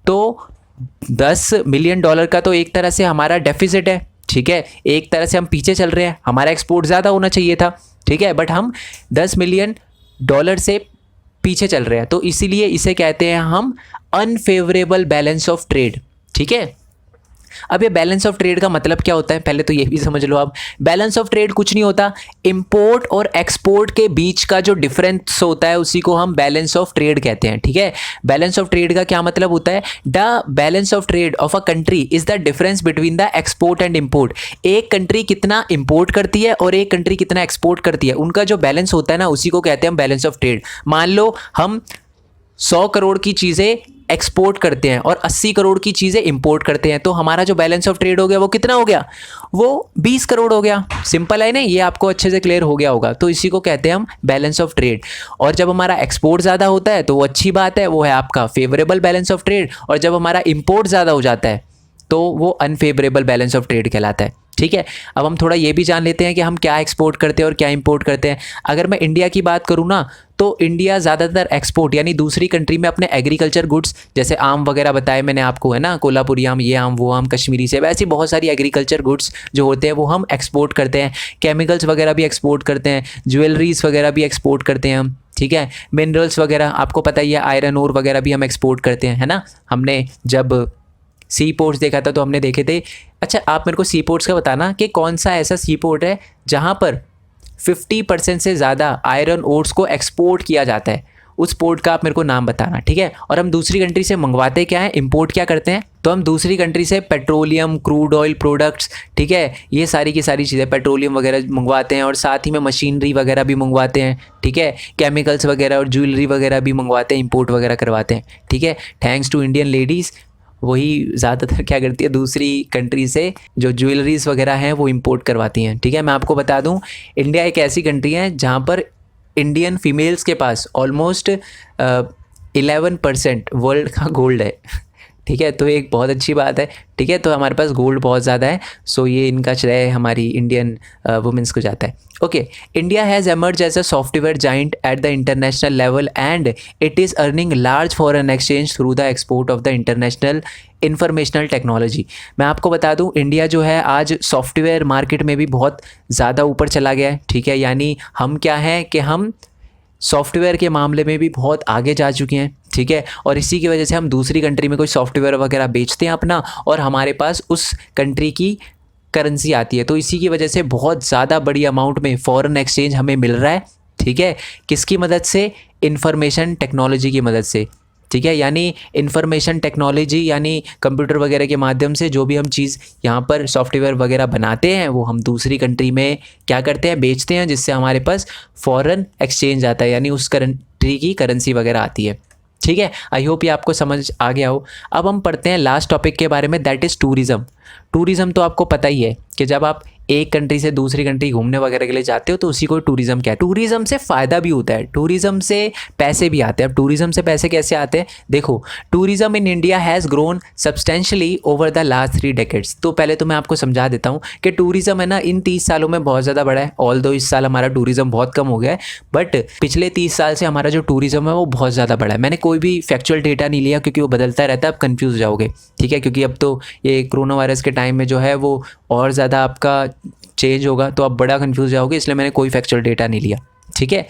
तो $10 मिलियन का तो एक तरह से हमारा डेफिसिट है, ठीक है, एक तरह से हम पीछे चल रहे हैं, हमारा एक्सपोर्ट ज़्यादा होना चाहिए था, ठीक है, बट हम 10 मिलियन डॉलर से पीछे चल रहे हैं, तो इसीलिए इसे कहते हैं हम अनफेवरेबल बैलेंस ऑफ ट्रेड, ठीक है। अब ये बैलेंस ऑफ ट्रेड का मतलब क्या होता है, पहले तो ये भी समझ लो आप। बैलेंस ऑफ ट्रेड कुछ नहीं होता, इंपोर्ट और एक्सपोर्ट के बीच का जो डिफरेंस होता है उसी को हम बैलेंस ऑफ ट्रेड कहते हैं, ठीक है। बैलेंस ऑफ ट्रेड का क्या मतलब होता है, the balance of trade of a country is the difference between the export and import. एक कंट्री कितना इंपोर्ट करती है और एक कंट्री कितना एक्सपोर्ट करती है, उनका जो बैलेंस होता है ना, उसी को कहते हैं हम बैलेंस ऑफ ट्रेड। मान लो हम 100 करोड़ की चीज़ें एक्सपोर्ट करते हैं और 80 करोड़ की चीज़ें इंपोर्ट करते हैं, तो हमारा जो बैलेंस ऑफ ट्रेड हो गया वो कितना हो गया, वो 20 करोड़ हो गया। सिंपल है ना, ये आपको अच्छे से क्लियर हो गया होगा। तो इसी को कहते हैं हम बैलेंस ऑफ ट्रेड। और जब हमारा एक्सपोर्ट ज़्यादा होता है तो वो अच्छी बात है, वो है आपका फेवरेबल बैलेंस ऑफ ट्रेड। और जब हमारा इंपोर्ट ज़्यादा हो जाता है तो वो अनफेवरेबल बैलेंस ऑफ ट्रेड कहलाता है, ठीक है। अब हम थोड़ा ये भी जान लेते हैं कि हम क्या एक्सपोर्ट करते हैं और क्या इंपोर्ट करते हैं। अगर मैं इंडिया की बात करूँ ना, तो इंडिया ज़्यादातर एक्सपोर्ट यानी दूसरी कंट्री में अपने एग्रीकल्चर गुड्स, जैसे आम वगैरह बताए मैंने आपको, है ना, कोल्हापुरी आम, ये आम, वो आम, कश्मीरी सेब, ऐसी बहुत सारी एग्रीकल्चर गुड्स जो होते हैं वो हम एक्सपोर्ट करते हैं। केमिकल्स वगैरह भी एक्सपोर्ट करते हैं, ज्वेलरीज वगैरह भी एक्सपोर्ट करते हैं हम, ठीक है। मिनरल्स वगैरह आपको पता ही है, आयरन ओर वगैरह भी हम एक्सपोर्ट करते हैं, है ना। हमने जब सी पोर्ट्स देखा था तो हमने देखे थे। अच्छा, आप मेरे को सी पोर्ट्स का बताना कि कौन सा ऐसा सी पोर्ट है जहाँ पर 50% से ज़्यादा आयरन ओर्स को एक्सपोर्ट किया जाता है, उस पोर्ट का आप मेरे को नाम बताना, ठीक है। और हम दूसरी कंट्री से मंगवाते क्या है, इंपोर्ट क्या करते हैं, तो हम दूसरी कंट्री से पेट्रोलियम, क्रूड ऑयल प्रोडक्ट्स, ठीक है, ये सारी की सारी चीज़ें, पेट्रोलियम वगैरह मंगवाते हैं और साथ ही में मशीनरी वगैरह भी मंगवाते हैं, ठीक है। केमिकल्स वगैरह और ज्वेलरी वगैरह भी मंगवाते हैं, इंपोर्ट वगैरह करवाते हैं, ठीक है। थैंक्स टू इंडियन लेडीज़, वही ज़्यादातर क्या करती है, दूसरी कंट्री से जो ज्वेलरीज वगैरह हैं वो इंपोर्ट करवाती हैं, ठीक है। मैं आपको बता दूं, इंडिया एक ऐसी कंट्री है जहाँ पर इंडियन फीमेल्स के पास ऑलमोस्ट 11% वर्ल्ड का गोल्ड है, ठीक है। तो एक बहुत अच्छी बात है, ठीक है। तो हमारे पास गोल्ड बहुत ज़्यादा है, सो ये इनका श्रेय हमारी इंडियन वुमेंस को जाता है। Okay, India has emerge as a software giant at the international level and it is earning large foreign exchange through the export of the international informational technology. मैं आपको बता दूं, इंडिया जो है आज सॉफ्टवेयर मार्केट में भी बहुत ज़्यादा ऊपर चला गया है, ठीक है। यानी हम क्या हैं कि हम सॉफ्टवेयर के मामले में भी बहुत आगे जा चुके हैं, ठीक है। और इसी की वजह से हम दूसरी कंट्री में कोई सॉफ्टवेयर वगैरह बेचते हैं अपना, और हमारे पास उस कंट्री की करेंसी आती है, तो इसी की वजह से बहुत ज़्यादा बड़ी अमाउंट में फ़ॉरेन एक्सचेंज हमें मिल रहा है, ठीक है। किसकी मदद से, इंफॉर्मेशन टेक्नोलॉजी की मदद से, ठीक है। यानी इंफॉर्मेशन टेक्नोलॉजी यानी कंप्यूटर वगैरह के माध्यम से जो भी हम चीज़ यहाँ पर सॉफ्टवेयर वगैरह बनाते हैं वो हम दूसरी कंट्री में क्या करते हैं, बेचते हैं, जिससे हमारे पास फॉरेन एक्सचेंज आता है, यानी उस कंट्री की करेंसी वगैरह आती है, ठीक है। आई होप ये आपको समझ आ गया हो। अब हम पढ़ते हैं लास्ट टॉपिक के बारे में, दैट इज़ टूरिज़्म। टूरिज़्म तो आपको पता ही है कि जब आप एक कंट्री से दूसरी कंट्री घूमने वगैरह के लिए जाते हो तो उसी को टूरिज़्म क्या है। टूरिज़्म से फ़ायदा भी होता है, टूरिज़्म से पैसे भी आते हैं। अब टूरिज़्म से पैसे कैसे आते हैं, देखो, tourism in India has grown substantially over the last 3 decades. तो पहले तो मैं आपको समझा देता हूँ कि टूरिज़्म है ना, इन 30 सालों में बहुत ज़्यादा बढ़ा है। ऑल्दो इस साल हमारा टूरिज़्म बहुत कम हो गया है, बट पिछले 30 साल से हमारा जो टूरिज़्म है वो बहुत ज़्यादा बढ़ा है। मैंने कोई भी फैक्चुअल डेटा नहीं लिया क्योंकि वो बदलता रहता है, आप कन्फ्यूज़ हो जाओगे, ठीक है। क्योंकि अब तो ये कोरोना वायरस के टाइम में जो है वो और ज़्यादा आपका चेंज होगा, तो आप बड़ा कंफ्यूज जाओगे, इसलिए मैंने कोई फैक्चुअल डेटा नहीं लिया, ठीक है।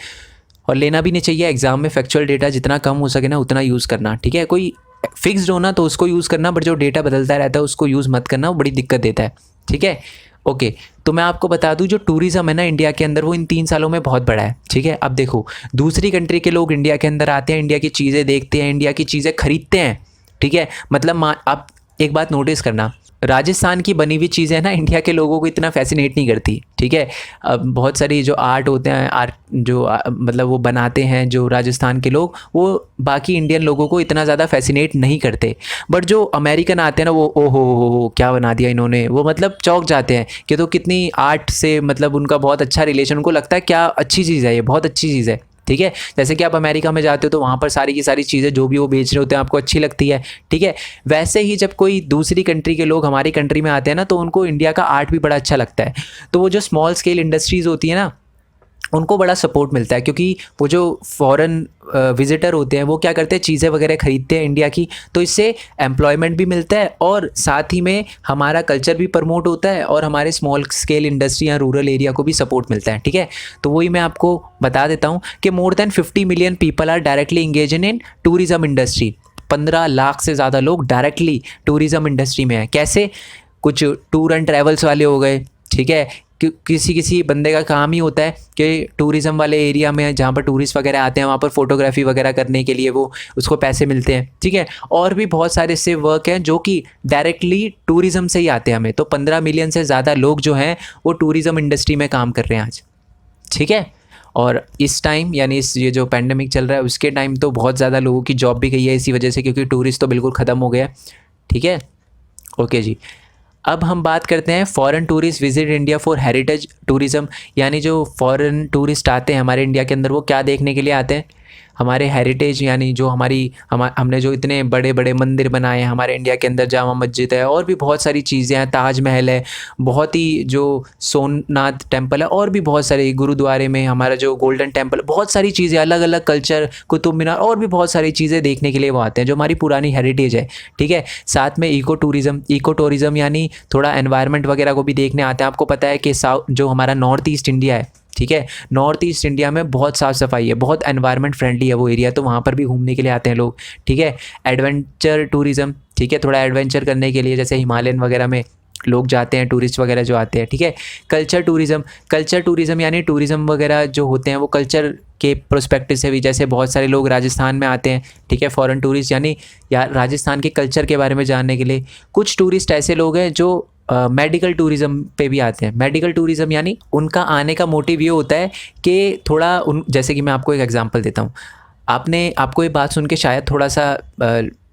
और लेना भी नहीं चाहिए, एग्जाम में फैक्चुअल डेटा जितना कम हो सके ना उतना यूज़ करना, ठीक है। कोई फिक्स्ड होना तो उसको यूज़ करना, बट जो डेटा बदलता रहता है उसको यूज़ मत करना, वो बड़ी दिक्कत देता है, ठीक है। ओके, तो मैं आपको बता दूं, जो टूरिज़्म है ना इंडिया के अंदर वो इन 3 सालों में बहुत बड़ा है, ठीक है। अब देखो, दूसरी कंट्री के लोग इंडिया के अंदर आते हैं, इंडिया की चीज़ें देखते हैं, इंडिया की चीज़ें खरीदते हैं, ठीक है। मतलब आप एक बात नोटिस करना, राजस्थान की बनी हुई चीज़ें ना इंडिया के लोगों को इतना फैसिनेट नहीं करती, ठीक है। अब बहुत सारी जो आर्ट होते हैं, मतलब वो बनाते हैं जो राजस्थान के लोग, वो बाकी इंडियन लोगों को इतना ज़्यादा फैसिनेट नहीं करते। बट जो अमेरिकन आते हैं ना, वो ओहो हो क्या बना दिया इन्होंने, वो मतलब चौंक जाते हैं कि तो कितनी आर्ट से मतलब उनका बहुत अच्छा रिलेशन, उनको लगता है क्या अच्छी चीज़ है, ये बहुत अच्छी चीज़ है, ठीक है। जैसे कि आप अमेरिका में जाते हो तो वहाँ पर सारी की सारी चीज़ें जो भी वो बेच रहे होते हैं आपको अच्छी लगती है, ठीक है। वैसे ही जब कोई दूसरी कंट्री के लोग हमारी कंट्री में आते हैं ना, तो उनको इंडिया का आर्ट भी बड़ा अच्छा लगता है। तो वो जो स्मॉल स्केल इंडस्ट्रीज़ होती है ना, उनको बड़ा सपोर्ट मिलता है, क्योंकि वो जो फॉरेन विजिटर होते हैं वो क्या करते हैं, चीज़ें वगैरह ख़रीदते हैं इंडिया की, तो इससे एम्प्लॉयमेंट भी मिलता है और साथ ही में हमारा कल्चर भी प्रमोट होता है और हमारे स्मॉल स्केल इंडस्ट्री या रूरल एरिया को भी सपोर्ट मिलता है। ठीक है, तो वही मैं आपको बता देता हूँ कि more than 50 million people are directly engage in tourism industry. 15 lakh से ज़्यादा लोग डायरेक्टली टूरिज़्म इंडस्ट्री में हैं। कैसे? कुछ टूर एंड ट्रैवल्स वाले हो गए, ठीक है, किसी किसी बंदे का काम ही होता है कि टूरिज़्म वाले एरिया में जहाँ पर टूरिस्ट वगैरह आते हैं वहाँ पर फ़ोटोग्राफी वगैरह करने के लिए वो उसको पैसे मिलते हैं। ठीक है, और भी बहुत सारे ऐसे वर्क हैं जो कि डायरेक्टली टूरिज़्म से ही आते हैं हमें। तो 15 मिलियन से ज़्यादा लोग जो हैं वो टूरिज़्म इंडस्ट्री में काम कर रहे हैं आज। ठीक है, और इस टाइम यानी इस ये जो पैंडेमिक चल रहा है उसके टाइम तो बहुत ज़्यादा लोगों की जॉब भी गई है इसी वजह से, क्योंकि टूरिस्ट तो बिल्कुल ख़त्म हो गया। ठीक है, ओके जी। अब हम बात करते हैं foreign tourist visit India for heritage tourism, यानी जो फॉरेन टूरिस्ट आते हैं हमारे इंडिया के अंदर वो क्या देखने के लिए आते हैं, हमारे हेरिटेज, यानी जो हमने जो इतने बड़े बड़े मंदिर बनाए हैं हमारे इंडिया के अंदर, जामा मस्जिद है और भी बहुत सारी चीज़ें हैं, ताजमहल है, बहुत ही जो सोमनाथ टेम्पल है और भी बहुत सारे गुरुद्वारे में हमारा जो गोल्डन टेम्पल, बहुत सारी चीज़ें, अलग अलग कल्चर, कुतुब मीनार और भी बहुत सारी चीज़ें देखने के लिए वो आते हैं जो हमारी पुरानी हेरिटेज है। ठीक है, साथ में इको टूरिज़म यानी थोड़ा एनवायरनमेंट वगैरह को भी देखने आते हैं। आपको पता है कि जो हमारा नॉर्थ ईस्ट इंडिया है, ठीक है, नॉर्थ ईस्ट इंडिया में बहुत साफ़ सफाई है, बहुत एनवायरनमेंट फ्रेंडली है वो एरिया, तो वहाँ पर भी घूमने के लिए आते हैं लोग। ठीक है, एडवेंचर टूरिज़्म, ठीक है, थोड़ा एडवेंचर करने के लिए जैसे हिमालयन वगैरह में लोग जाते हैं, टूरिस्ट वगैरह जो आते हैं। ठीक है, कल्चर टूरिज़म यानी टूरिज़म वगैरह जो होते हैं वो कल्चर के प्रोस्पेक्टिव से भी, जैसे बहुत सारे लोग राजस्थान में आते हैं, ठीक है, फॉरेन टूरिस्ट, यानी यार राजस्थान के कल्चर के बारे में जानने के लिए। कुछ टूरिस्ट ऐसे लोग हैं जो मेडिकल टूरिज़्म पे भी आते हैं। मेडिकल टूरिज़्म यानी उनका आने का मोटिव ये होता है कि थोड़ा जैसे कि मैं आपको एक एग्जांपल देता हूँ, आपको ये बात सुन के शायद थोड़ा सा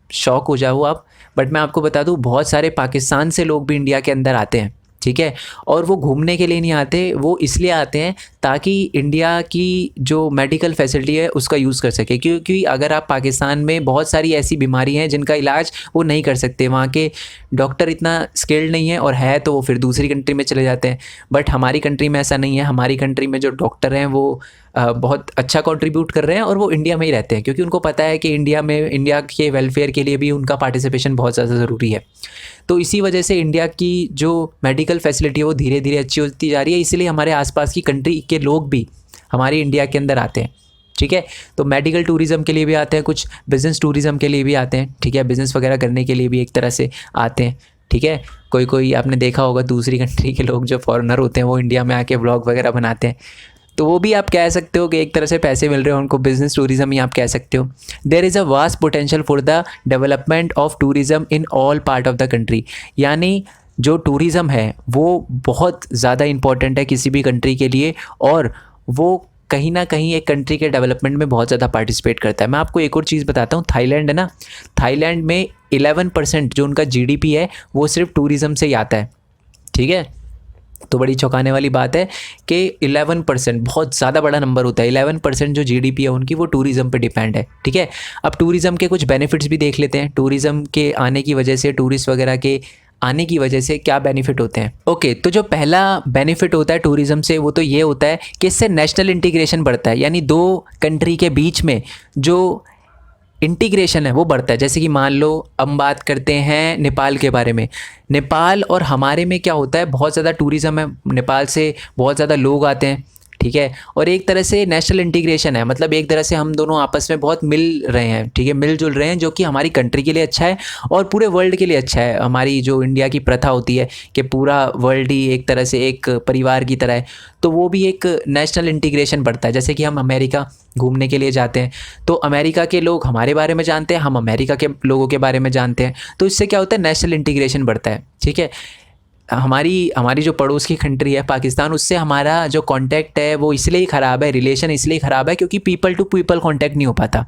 शॉक हो जाओ आप, बट मैं आपको बता दूँ बहुत सारे पाकिस्तान से लोग भी इंडिया के अंदर आते हैं। ठीक है, और वो घूमने के लिए नहीं आते, वो इसलिए आते हैं ताकि इंडिया की जो मेडिकल फैसिलिटी है उसका यूज़ कर सके, क्योंकि अगर आप पाकिस्तान में बहुत सारी ऐसी बीमारी हैं जिनका इलाज वो नहीं कर सकते, वहाँ के डॉक्टर इतना स्किल्ड नहीं है, और है तो वो फिर दूसरी कंट्री में चले जाते हैं। बट हमारी कंट्री में ऐसा नहीं है, हमारी कंट्री में जो डॉक्टर हैं वो बहुत अच्छा कंट्रीब्यूट कर रहे हैं और वो इंडिया में ही रहते हैं, क्योंकि उनको पता है कि इंडिया के वेलफेयर के लिए भी उनका पार्टिसिपेशन बहुत ज़्यादा ज़रूरी है। तो इसी वजह से इंडिया की जो मेडिकल फैसिलिटी है वो धीरे धीरे अच्छी होती जा रही है, इसलिए हमारे आसपास की कंट्री के लोग भी हमारी इंडिया के अंदर आते हैं। ठीक है, तो मेडिकल टूरिज़म के लिए भी आते हैं, कुछ बिज़नेस टूरिज़म के लिए भी आते हैं। ठीक है, बिज़नेस वगैरह करने के लिए भी एक तरह से आते हैं। ठीक है, कोई आपने देखा होगा दूसरी कंट्री के लोग जो फॉरेनर होते हैं वो इंडिया में आके व्लॉग वगैरह बनाते हैं, तो वो भी आप कह सकते हो कि एक तरह से पैसे मिल रहे हो उनको, बिजनेस टूरिज़्म ही आप कह सकते हो। There is a vast potential for the development of tourism in all part of the country, यानी जो टूरिज़्म है वो बहुत ज़्यादा इंपॉर्टेंट है किसी भी कंट्री के लिए, और वो कहीं ना कहीं एक कंट्री के डेवलपमेंट में बहुत ज़्यादा पार्टिसिपेट करता है। मैं आपको एक और चीज़ बताता हूँ, थाईलैंड है ना, थाईलैंड में 11% जो उनका जीडीपी है वो सिर्फ टूरिज़्म से ही आता है। ठीक है, तो बड़ी चौंकाने वाली बात है कि 11% बहुत ज़्यादा बड़ा नंबर होता है। 11% जो जीडीपी है उनकी वो टूरिज़्म पे डिपेंड है। ठीक है, अब टूरिज़्म के कुछ बेनिफिट्स भी देख लेते हैं। टूरिज़्म के आने की वजह से, टूरिस्ट वगैरह के आने की वजह से क्या बेनिफिट होते हैं। ओके, तो जो पहला बेनिफिट होता है टूरिज़्म से वो तो ये होता है कि इससे नेशनल इंटीग्रेशन बढ़ता है, यानी दो कंट्री के बीच में जो इंटीग्रेशन है वो बढ़ता है। जैसे कि मान लो हम बात करते हैं नेपाल के बारे में, नेपाल और हमारे में क्या होता है, बहुत ज़्यादा टूरिज़्म है, नेपाल से बहुत ज़्यादा लोग आते हैं। ठीक है, और एक तरह से नेशनल इंटीग्रेशन है, मतलब एक तरह से हम दोनों आपस में बहुत मिल रहे हैं। ठीक है, मिलजुल रहे हैं, जो कि हमारी कंट्री के लिए अच्छा है और पूरे वर्ल्ड के लिए अच्छा है। हमारी जो इंडिया की प्रथा होती है कि पूरा वर्ल्ड ही एक तरह से एक परिवार की तरह है, तो वो भी एक नेशनल इंटीग्रेशन बढ़ता है। जैसे कि हम अमेरिका घूमने के लिए जाते हैं तो अमेरिका के लोग हमारे बारे में जानते हैं, हम अमेरिका के लोगों के बारे में जानते हैं, तो इससे क्या होता है, नेशनल इंटीग्रेशन बढ़ता है। ठीक है, हमारी जो पड़ोस की कंट्री है पाकिस्तान, उससे हमारा जो कांटेक्ट है वो इसलिए ख़राब है, रिलेशन इसलिए ख़राब है क्योंकि पीपल टू पीपल कांटेक्ट नहीं हो पाता।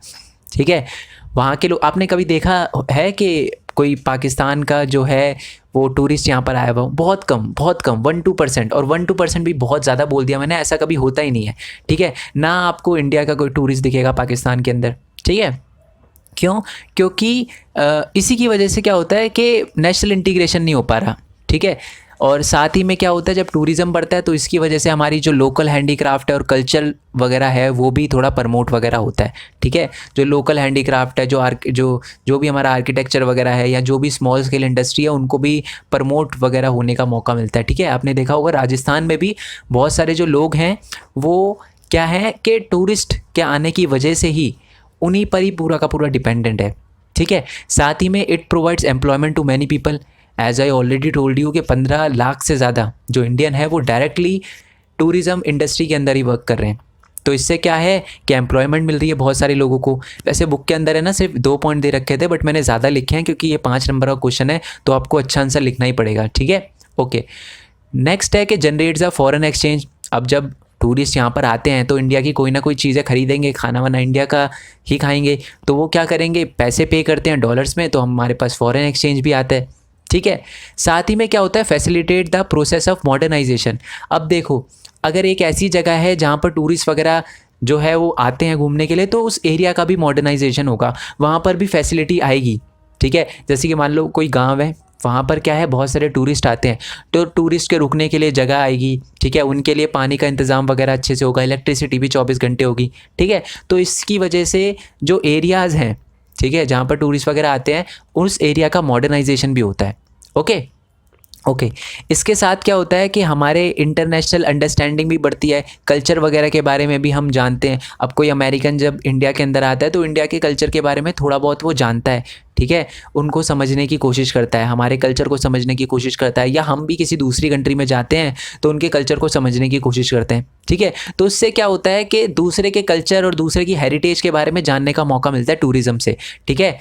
ठीक है, वहाँ के लोग, आपने कभी देखा है कि कोई पाकिस्तान का जो है वो टूरिस्ट यहाँ पर आया हुआ, बहुत कम 1-2%, और 1-2% भी बहुत ज़्यादा बोल दिया मैंने, ऐसा कभी होता ही नहीं है। ठीक है, ना आपको इंडिया का कोई टूरिस्ट दिखेगा पाकिस्तान के अंदर। ठीक है, क्यों? क्योंकि इसी की वजह से क्या होता है कि नेशनल इंटीग्रेशन नहीं हो पा रहा। ठीक है, और साथ ही में क्या होता है, जब टूरिज़्म बढ़ता है तो इसकी वजह से हमारी जो लोकल हैंडीक्राफ्ट है और कल्चर वगैरह है वो भी थोड़ा प्रमोट वगैरह होता है। ठीक है, जो लोकल हैंडीक्राफ्ट है, जो भी हमारा आर्किटेक्चर वगैरह है या जो भी स्मॉल स्केल इंडस्ट्री है उनको भी प्रमोट वगैरह होने का मौका मिलता है। ठीक है, आपने देखा होगा राजस्थान में भी बहुत सारे जो लोग हैं वो क्या है कि टूरिस्ट के आने की वजह से ही उन्हीं पर ही पूरा का पूरा डिपेंडेंट है। ठीक है, साथ ही में it provides employment to many people. As I already told you कि 15 लाख से ज़्यादा जो इंडियन है वो डायरेक्टली टूरिज़्म इंडस्ट्री के अंदर ही वर्क कर रहे हैं। तो इससे क्या है कि एम्प्लॉयमेंट मिल रही है बहुत सारे लोगों को। वैसे बुक के अंदर है ना सिर्फ 2 पॉइंट दे रखे थे, बट मैंने ज़्यादा लिखे हैं क्योंकि ये 5 नंबर का क्वेश्चन है तो आपको अच्छा आंसर लिखना ही पड़ेगा। ठीक है, ओके। नेक्स्ट है कि जनरेट्स अ फॉरेन एक्सचेंज। अब जब टूरिस्ट यहाँ पर आते हैं तो इंडिया की कोई ना कोई चीज़ें खरीदेंगे, खाना वाना इंडिया का ही खाएंगे, तो वो क्या करेंगे, पैसे पे करते हैं डॉलर्स में, तो हमारे पास फॉरेन एक्सचेंज भी आता है। ठीक है, साथ ही में क्या होता है, facilitate the process of modernisation. अब देखो, अगर एक ऐसी जगह है जहाँ पर टूरिस्ट वगैरह जो है वो आते हैं घूमने के लिए, तो उस एरिया का भी मॉडर्नाइजेशन होगा, वहाँ पर भी फैसिलिटी आएगी। ठीक है, जैसे कि मान लो कोई गांव है, वहाँ पर क्या है बहुत सारे टूरिस्ट आते हैं, तो टूरिस्ट के रुकने के लिए जगह आएगी। ठीक है, उनके लिए पानी का इंतज़ाम वगैरह अच्छे से होगा, इलेक्ट्रिसिटी भी 24 घंटे होगी। ठीक है, तो इसकी वजह से जो एरियाज़ हैं, ठीक है, जहाँ पर टूरिस्ट वगैरह आते हैं, उस एरिया का मॉडर्नाइजेशन भी होता है। ओके ओके, इसके साथ क्या होता है कि हमारे इंटरनेशनल अंडरस्टैंडिंग भी बढ़ती है, कल्चर वगैरह के बारे में भी हम जानते हैं। अब कोई अमेरिकन जब इंडिया के अंदर आता है तो इंडिया के कल्चर के बारे में थोड़ा बहुत वो जानता है। ठीक है, उनको समझने की कोशिश करता है, हमारे कल्चर को समझने की कोशिश करता है, या हम भी किसी दूसरी कंट्री में जाते हैं तो उनके कल्चर को समझने की कोशिश करते हैं। ठीक है, तो उससे क्या होता है कि दूसरे के कल्चर और दूसरे की हेरिटेज के बारे में जानने का मौका मिलता है टूरिज़्म से। ठीक है,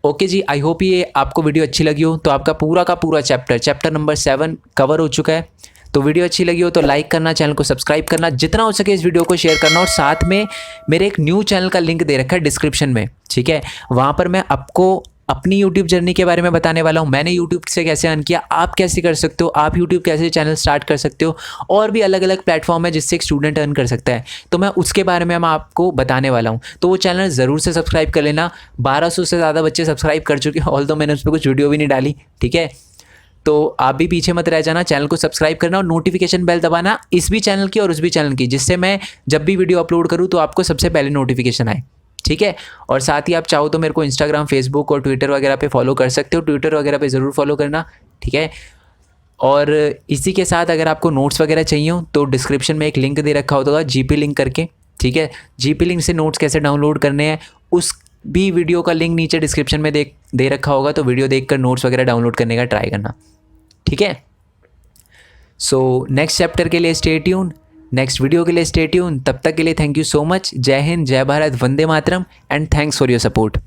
ओके जी, आई होप ये आपको वीडियो अच्छी लगी हो। तो आपका पूरा का पूरा चैप्टर नंबर 7 कवर हो चुका है। तो वीडियो अच्छी लगी हो तो लाइक करना, चैनल को सब्सक्राइब करना, जितना हो सके इस वीडियो को शेयर करना, और साथ में मेरे एक न्यू चैनल का लिंक दे रखा है डिस्क्रिप्शन में। ठीक है, वहाँ पर मैं आपको अपनी यूट्यूब जर्नी के बारे में बताने वाला हूँ, मैंने यूट्यूब से कैसे अर्न किया, आप कैसे कर सकते हो, आप यूट्यूब कैसे चैनल स्टार्ट कर सकते हो, और भी अलग अलग प्लेटफॉर्म है जिससे एक स्टूडेंट अर्न कर सकता है, तो मैं उसके बारे में मैं आपको बताने वाला हूँ। तो वो चैनल ज़रूर से सब्सक्राइब कर लेना। 1200 से ज़्यादा बच्चे सब्सक्राइब कर चुके हैं, ऑल दो मैंने उस पर कुछ वीडियो भी नहीं डाली। ठीक है, तो आप भी पीछे मत रह जाना, चैनल को सब्सक्राइब करना और नोटिफिकेशन बेल दबाना, इस भी चैनल की और उस भी चैनल की, जिससे मैं जब भी वीडियो अपलोड करूँ तो आपको सबसे पहले नोटिफिकेशन आए। ठीक है, और साथ ही आप चाहो तो मेरे को इंस्टाग्राम, फेसबुक और ट्विटर वगैरह पे फॉलो कर सकते हो, ट्विटर वगैरह पे ज़रूर फॉलो करना। ठीक है, और इसी के साथ अगर आपको नोट्स वगैरह चाहिए हो तो डिस्क्रिप्शन में एक लिंक दे रखा होगा जीपी लिंक करके। ठीक है, जीपी लिंक से नोट्स कैसे डाउनलोड करने हैं उस भी वीडियो का लिंक नीचे डिस्क्रिप्शन में दे रखा होगा, तो वीडियो देखकर नोट्स वगैरह डाउनलोड करने का ट्राई करना। ठीक है, सो नेक्स्ट चैप्टर के लिए स्टे ट्यून, नेक्स्ट वीडियो के लिए स्टे ट्यून। तब तक के लिए थैंक यू सो मच। जय हिंद, जय भारत, वंदे मातरम, and thanks for your support.